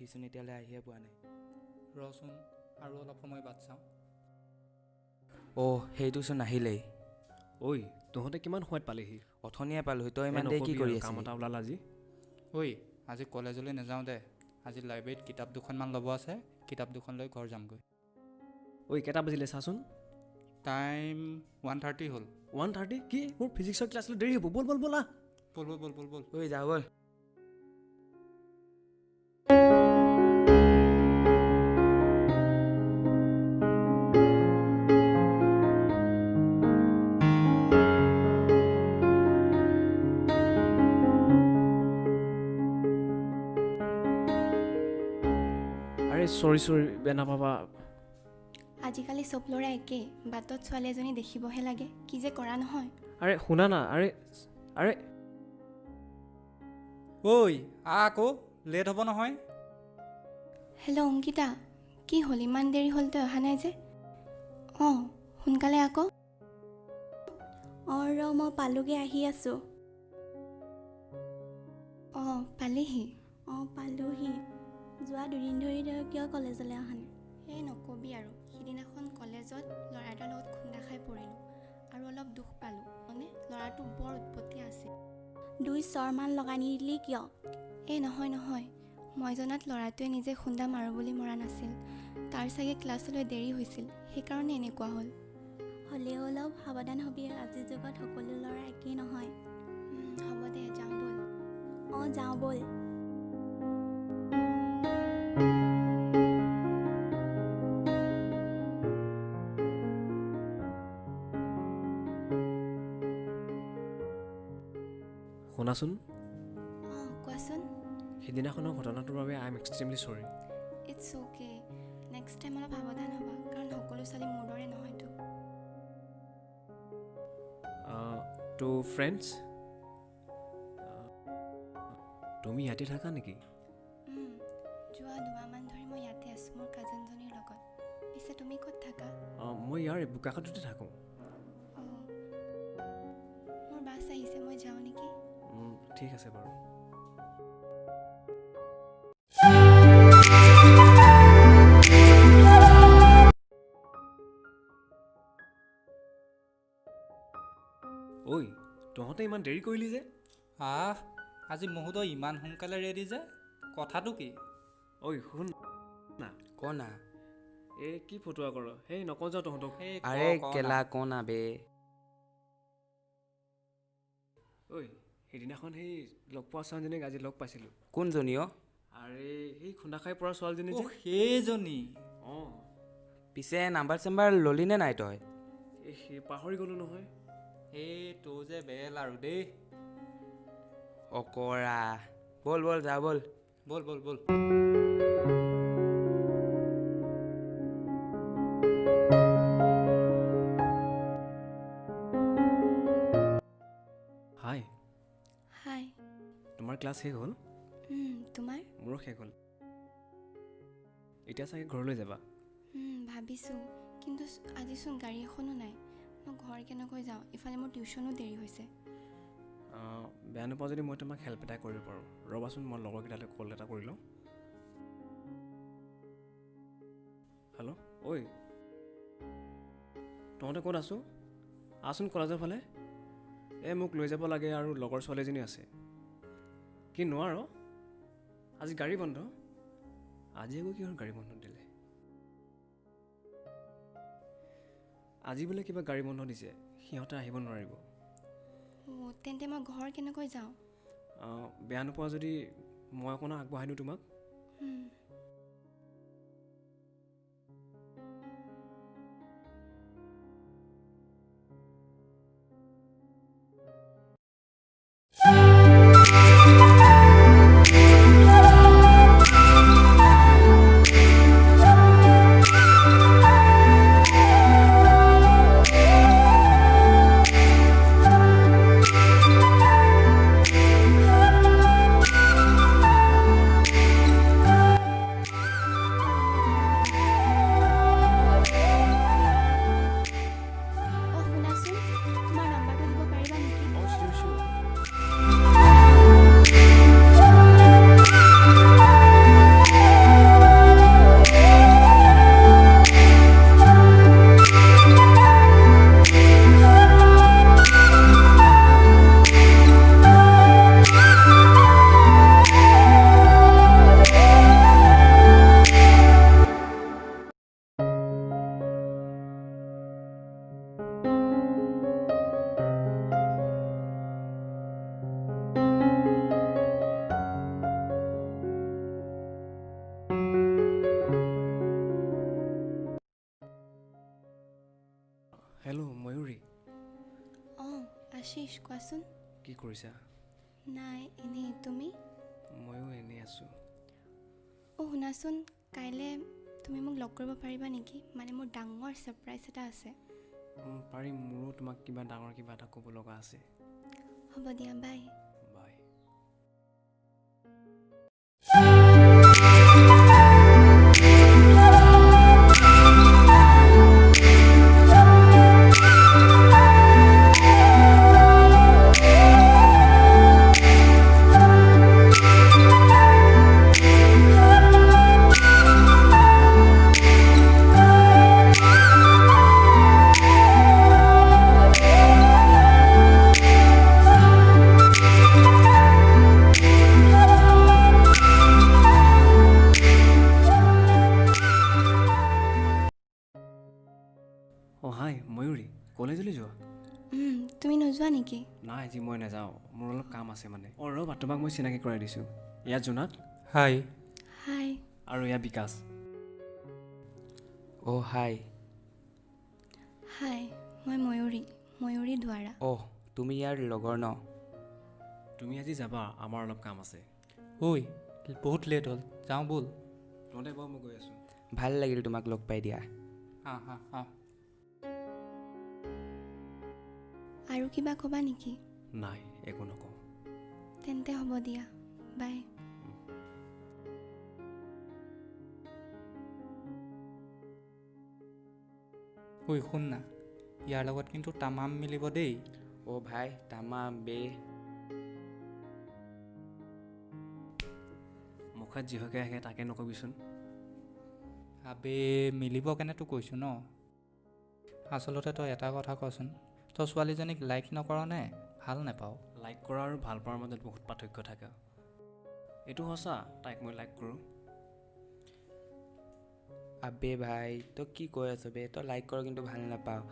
সিচোন এতিয়ালৈ আহিয়ে পোৱা নাই। ৰচোন আৰু অলপ সময় বাট চাওঁ। সেইটোচোন নাহিলেই। ঐ তহঁতে কিমান সময়ত পালেহি? অথনিয়ে পালোহি। তই ইমান দেৰি কি কৰি আছিলি? কাম এটা ওলাল আজি। ঐ আজি কলেজলৈ নাযাওঁ দে। আজি লাইব্ৰেৰীত কিতাপ দুখনমান ল'ব আছে। কিতাপ দুখন লৈ ঘৰ যামগৈ। ঐ কেইটা বাজিলে চাচোন। টাইম 1:30 হ'ল। 1:30? কি মোৰ ফিজিক্সৰ ক্লাছলৈ দেৰি হ'ব। ব'ল ব'ল ব'লা। ব'ল ব'ল ব'ল ব'ল ব'ল। ঐ যা ব'ল। আৰে চৰি বেয়া নাপাবা। আজিকালি চব ল'ৰা একেই। বাটত ছোৱালী এজনী দেখিবহে লাগে, কি যে কৰা নহয়। আৰে শুনা না। আৰে ঐ আকৌ লেট হ'ব নহয়। হেল্ল' অংকিতা, কি হ'ল ইমান দেৰি হ'ল তই অহা নাই যে? সোনকালে আকৌ। মই পালোগৈ, আহি আছোঁ। পালিহি? পালোহি। যোৱা 2 দিন ধৰি তই কিয় কলেজলৈ অহা নাই? নকবি আৰু, সিদিনাখন কলেজত ল'ৰা এটাৰ লগত খুন্দা খাই পৰিলোঁ আৰু অলপ দুখ পালোঁ। মানে ল'ৰাটো বৰ উৎপত্তি আছিল। 2 চৰমান লগাই নিদিলি কিয়? নহয়, মই জনাত ল'ৰাটোৱে নিজে খুন্দা মাৰোঁ বুলি মৰা নাছিল। তাৰ চাগে ক্লাছলৈ দেৰি হৈছিল, সেইকাৰণে এনেকুৱা হ'ল। হ'লেও অলপ সাৱধান হবি। আজিৰ যুগত সকলো ল'ৰা একেই নহয়। হ'ব দে, যাওঁ ব'ল। যাওঁ ব'ল। শুনাচোন। কোৱাচোন। সিদিনাখনৰ ঘটনাটোৰ বাবে I am extremely sorry. It's okay. Next time অলপ সাৱধান হ'বা, কাৰণ সকলো ছোৱালী মোৰ দৰে নহয়তো। টু ফ্ৰেণ্ডছ, তুমি ইয়াতে থাকা নেকি? যোৱা 2 মাহমান ধৰি মই ইয়াতে আছোঁ মোৰ কাজিনজনীৰ লগত। পিছে তুমি ক'ত থাকা? মই ইয়াৰ বোকাখাততে থাকোঁ। মোৰ বাছ আহিছে, মই যাওঁ নেকি? ঠিক আছে বাৰু। ঐ তহঁতে ইমান দেৰি কৰিলি যে? আজি মহুদয় ইমান সোনকালে ৰেডি যে, কথাটো কি? ঐ শুন না। ক না। কি ফটোৱা কৰ? নকওঁ যাওঁ তহঁতক। আৰে কেলা ক না বে। ঐ সেইদিনাখন লগ পোৱা ছোৱালীজনীক আজি লগ পাইছিলোঁ। কোনজনী? আৰে খুন্দা খাই পৰা ছোৱালীজনী যে। সেইজনী? পিছে নাম্বাৰ চাম্বাৰ ল'লি নে নাই তই? পাহৰি গ'লো নহয়। তোৰ যে বেল আৰু দেই। অকৰা। ব'ল যা ব'ল। ব'ল ব'ল ব'ল। হাই। তোমাৰ ক্লাছ শেষ হ'ল? তোমাৰ? মোৰো শেষ হ'ল। এতিয়া চাগে ঘৰলৈ যাবা? ভাবিছোঁ, কিন্তু আজিচোন গাড়ী এখনো নাই। মই ঘৰ কেনেকৈ যাওঁ? ইফালে মোৰ টিউশ্যনো দেৰি হৈছে। বেয়া নোপোৱা যদি মই তোমাক হেল্প এটা কৰিব পাৰোঁ। ৰ'বাচোন, মই লগৰকেইটালৈ কল এটা কৰি লওঁ। হেল্ল', ঐ তহঁতে ক'ত আছোঁ? আচোন কলেজৰ ফালে। মোক লৈ যাব লাগে আৰু লগৰ ছোৱালীজনী আছে। কি নোৱাৰ? আজি গাড়ী বন্ধ? আজি আকৌ কিহৰ গাড়ী বন্ধ দিলে? আজি বোলে কিবা গাড়ী বন্ধ দিছে, সিহঁতে আহিব নোৱাৰিব। তেন্তে মই ঘৰ কেনেকৈ যাওঁ? বেয়া নোপোৱা যদি মই অকণমান আগবঢ়াই দিওঁ তোমাক। শুনাচোন, তোমাৰ নাম্বাৰটো দিব পাৰিবা নেকি? চিয়ৰ। আশীষ কোৱাচোন। কি কৰিছা? নাই এনেই, তুমি? ময়ো এনেই আছোঁ। অঁ শুনাচোন, কাইলৈ তুমি মোক লগ কৰিব পাৰিবা নেকি? মানে মোৰ ডাঙৰ ছাৰপ্ৰাইজ এটা আছে। পাৰিম, মোৰো তোমাক কিবা ডাঙৰ কিবা এটা ক'ব লগা আছে। হ'ব দিয়া, বাই। বাই। অঁ হাই ময়ূৰী, কলেজলৈ যোৱা? তুমি নোযোৱা নেকি? নাই, আজি মই নাযাওঁ, মোৰ অলপ কাম আছে মানে। অঁ ৰ'বা, তোমাক মই চিনাকি কৰাই দিছোঁ। এয়া জোনাক হাই। হাই। আৰু এয়া বিকাশ। অ' হাই। হাই, মই ময়ূৰী দুৱাৰা। অহ, তুমি ইয়াৰ লগৰ ন? তুমি আজি যাবা, আমাৰ অলপ কাম আছে। ঐ বহুত লেট হ'ল, যাওঁ ব'ল। তহঁতে বাৰু, মই গৈ আছোঁ। ভাল লাগিল তোমাক লগ পাই দিয়া। হা। আৰু কিবা ক'বা নেকি? নাই, একো নকওঁ। তেন্তে হ'ব দিয়া, বাই। ঐ শুন না, ইয়াৰ লগত কিন্তু তামাম মিলিব দেই। অ' ভাই, তামাম বে। মুখত যিহকে আহে তাকে নকবিচোন। আবে মিলিব কেনেতো কৈছোঁ ন। আচলতে তই এটা কথা কচোন, তই ছোৱালীজনীক লাইক নকৰ নে ভাল নাপাওঁ? লাইক কৰা আৰু ভাল পোৱাৰ মাজত বহুত পাৰ্থক্য থাকে। এইটো সঁচা, তাইক মই লাইক কৰোঁ। আবে ভাই, তই কি কৈ আছ বে? তই লাইক কৰ কিন্তু ভাল নাপাওঁ।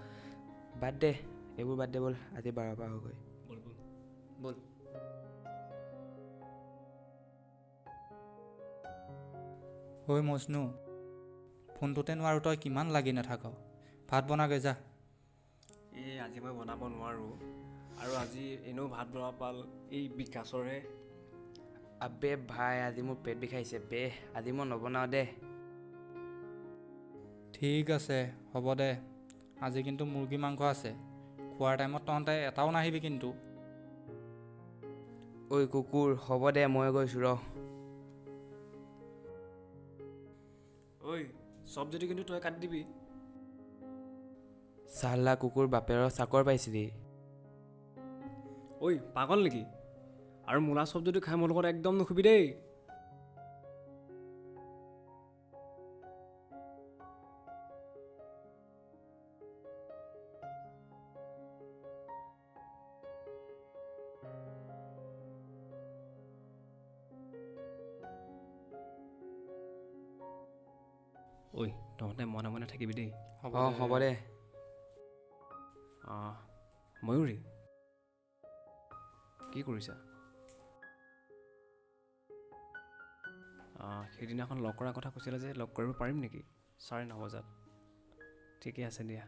বাদ দে, এইবোৰ বাদ দে, ব'ল আজি 12 পৰা হৈ গৈ। ব'ল। ঐ মজনু, ফোনটোতে নোৱাৰো, তই কিমান লাগি নাথাক। ভাত বনাগৈ যা। আজি মই বনাব নোৱাৰোঁ, আৰু আজি এনেও ভাত বনাব পাল এই বিকাশৰহে। আবে ভাই, আজি মোৰ পেট বিষাইছে বে, আজি মই নবনাওঁ দে। ঠিক আছে হ'ব দে, আজি কিন্তু মুৰ্গী মাংস আছে। খোৱাৰ টাইমত তহঁতে এটাও নাহিবি কিন্তু। ঐ কুকুৰ, হ'ব দে, মই গৈছোঁ ৰ। ঐ চব্জিটো কিন্তু তই কাটি দিবি। চাল্লা কুকুৰ, বাপেৰৰ চাকৰ পাইছিলি। ঐ পাগল নেকি? আৰু মূলা চব্জিটো খাই মোৰ লগত একদম নুখুবি দেই। ঐ তহঁতে মনে মনে থাকিবি দেই। অঁ হ'ব দে। ময়ূৰী, কি কৰিছা? সেইদিনাখন লগ কৰাৰ কথা কৈছিলে যে, লগ কৰিব পাৰিম নেকি 9:30 বজাত? ঠিকে আছে দিয়া।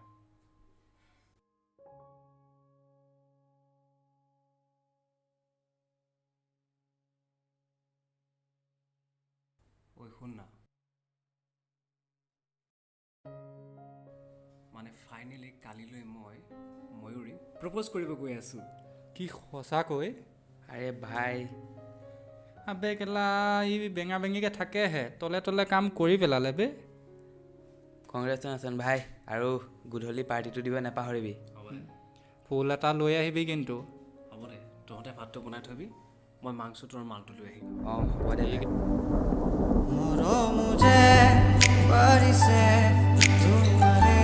ঐ শুন না, মানে ফাইনেলি কালিলৈ মই ময়ূৰী প্ৰপ'জ কৰিব গৈ আছোঁ। কি সঁচাকৈ? আৰে ভাই, আবে কেলা ই বেঙা বেঙিকৈ থাকেহে, তলে তলে কাম কৰি পেলালে বে। কংগ্ৰেচুলেশ্যন ভাই, আৰু গধূলি পাৰ্টিটো দিব নাপাহৰিবি। ফুল এটা লৈ আহিবি কিন্তু। হ'ব দে, তহঁতে ভাতটো বনাই থবি, মই মাংসটো আৰু মালটো লৈ আহিম। অঁ হ'ব দে। মৰম যে বাঢ়িছে তোমাৰে,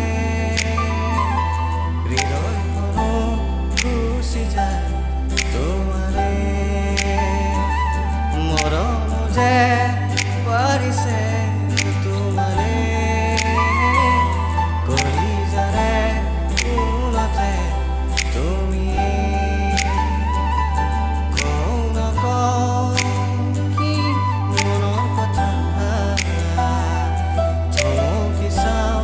হৃদয়খনো গুচি যায় তোমাৰে। মৰম যে বাঢ়িছে তোমাৰে, কলিজাৰে কোনতে তুমি। কওঁ নকওঁ কি মনৰ কথা, থমকি চাওঁ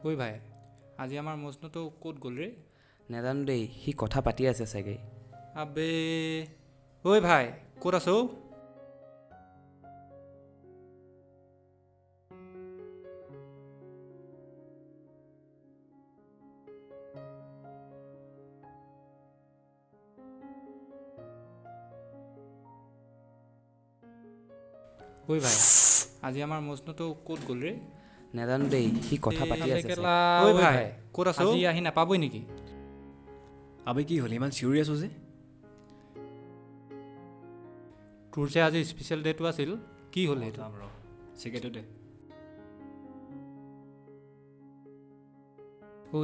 ঐ ভাই আজি আমাৰ মজনুটো ক'ত গ'ল ৰে? নাজানো দেই, সি কথা পাতি আছে চাগে। আবে ঐ ভাই ক'ত আছ ঔ? ঐ ভাই আজি আমাৰ মজনুটো ক'ত গ'ল ৰে? নাজানো দেই, সি কথা পাতি আছে চাগে। ঐ ভাই ক'ত আছ? আজি আহি নাপাবই নেকি? আবে কি হ'ল ইমান চিঞৰি আছো যে? তোৰ যে আজি স্পেচিয়েল ডেটো আছিল, কি হ'ল সেইটো? চিকেটো দে। ঐ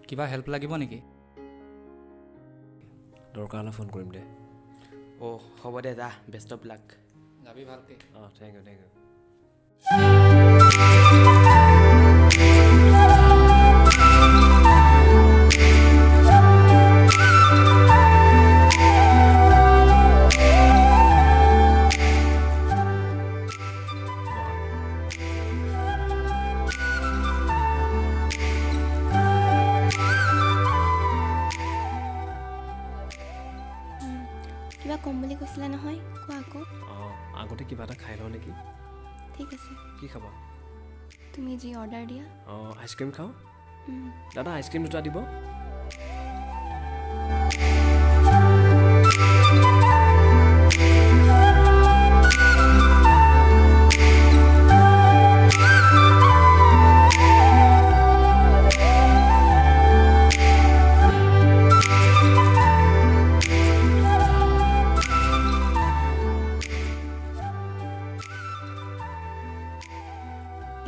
কিবা হেল্প লাগিব নেকি? দৰকাৰ হ'লে ফোন কৰিম দে। অ' হ'ব দে, যা, বেষ্ট অফ লাক। যাবি ভালকে। অঁ থেংক ইউ থেংক ইউ। কিবা ক'ম বুলি কৈছিলা নহয়, কোৱা আকৌ। অঁ আগতে কিবা এটা খাই লওঁ নেকি? ঠিক আছে, কি খাবা? তুমি যি অৰ্ডাৰ দিয়া। অঁ আইচক্ৰীম খাওঁ। দাদা আইচক্ৰীম দুটা দিব।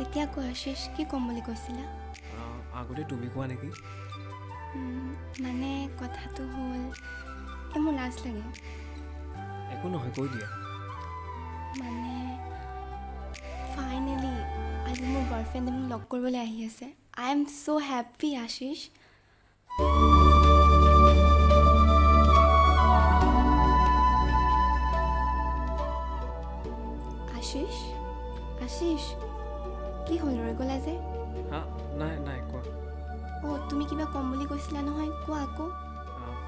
এতিয়া কোৱা আশিষ, কি ক'ম বুলি কৈছিলা? আগতে তুমি কোৱা নেকি? মানে কথাটো হ'ল, মোৰ লাজ লাগে। একো নহয়, কৈ দিয়া। মানে ফাইনেলি আজি মোৰ বয়ফ্ৰেণ্ডে মোক লগ কৰিবলৈ আহি আছে। আই এম ছ' হেপ্পী আশিষ। আশিষ আশিষ কি হ'ল, ৰৈ গ'লা যে? হা নাই নাই কোৱা। অ' তুমি কিবা ক'ম বুলি কৈছিলা নহয়, কোৱা আকৌ।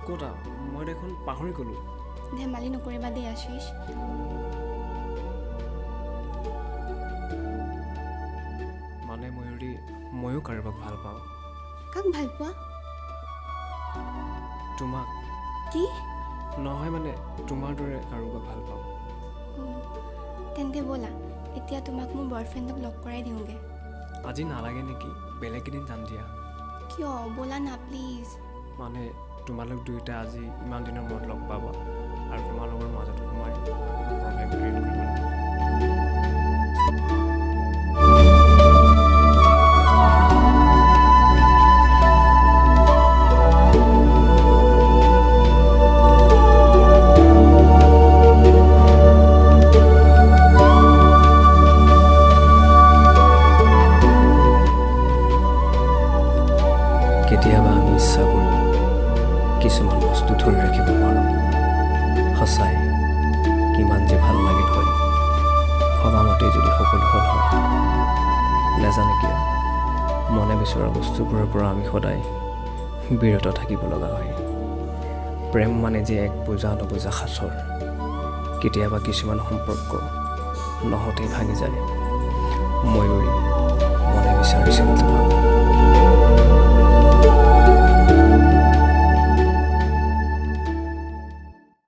ক'তা? মই দেখোন পাহৰি গ'লোঁ। ধেমালি নকৰিবা দেই আশিষ। মানে ময়ূৰী, ময়ো কাৰোবাক ভাল পাওঁ। কাক ভাল পোৱা? তোমাক। কি? নহয় মানে তোমাৰ দৰে কাৰোবাক ভাল পাওঁ। তেন্তে ব'লা এতিয়া তোমাক মোৰ বয়ফ্ৰেণ্ডক লগ কৰাই দিওঁগৈ। আজি নালাগে নেকি, বেলেগ এদিন যাম দিয়া। কিয়? ব'লা না প্লিজ। মানে তোমালোক দুয়োটা আজি ইমান দিনৰ মূৰত লগ পাবা আৰু তোমালোকৰ মাজত সোমাই প্ৰব্লেম ক্ৰিয়েট কৰিব লাগিব। কেতিয়াবা আমি ইচ্ছা কৰোঁ কিছুমান বস্তু ধৰি ৰাখিব পাৰোঁ। সঁচাই কিমান যে ভাল লাগিল হয় ভবামতে যদি সকলো হ'ল হয়। নাজানে কিয় মনে বিচৰা বস্তুবোৰৰ পৰা আমি সদায় বিৰত থাকিব লগা হয়। প্ৰেম মানে যে এক বুজা নবুজা সাঁচৰ। কেতিয়াবা কিছুমান সম্পৰ্ক নহওঁতেই ভাঙি যায়। ময়ূৰী মনে বিচাৰিছিল তোমাক।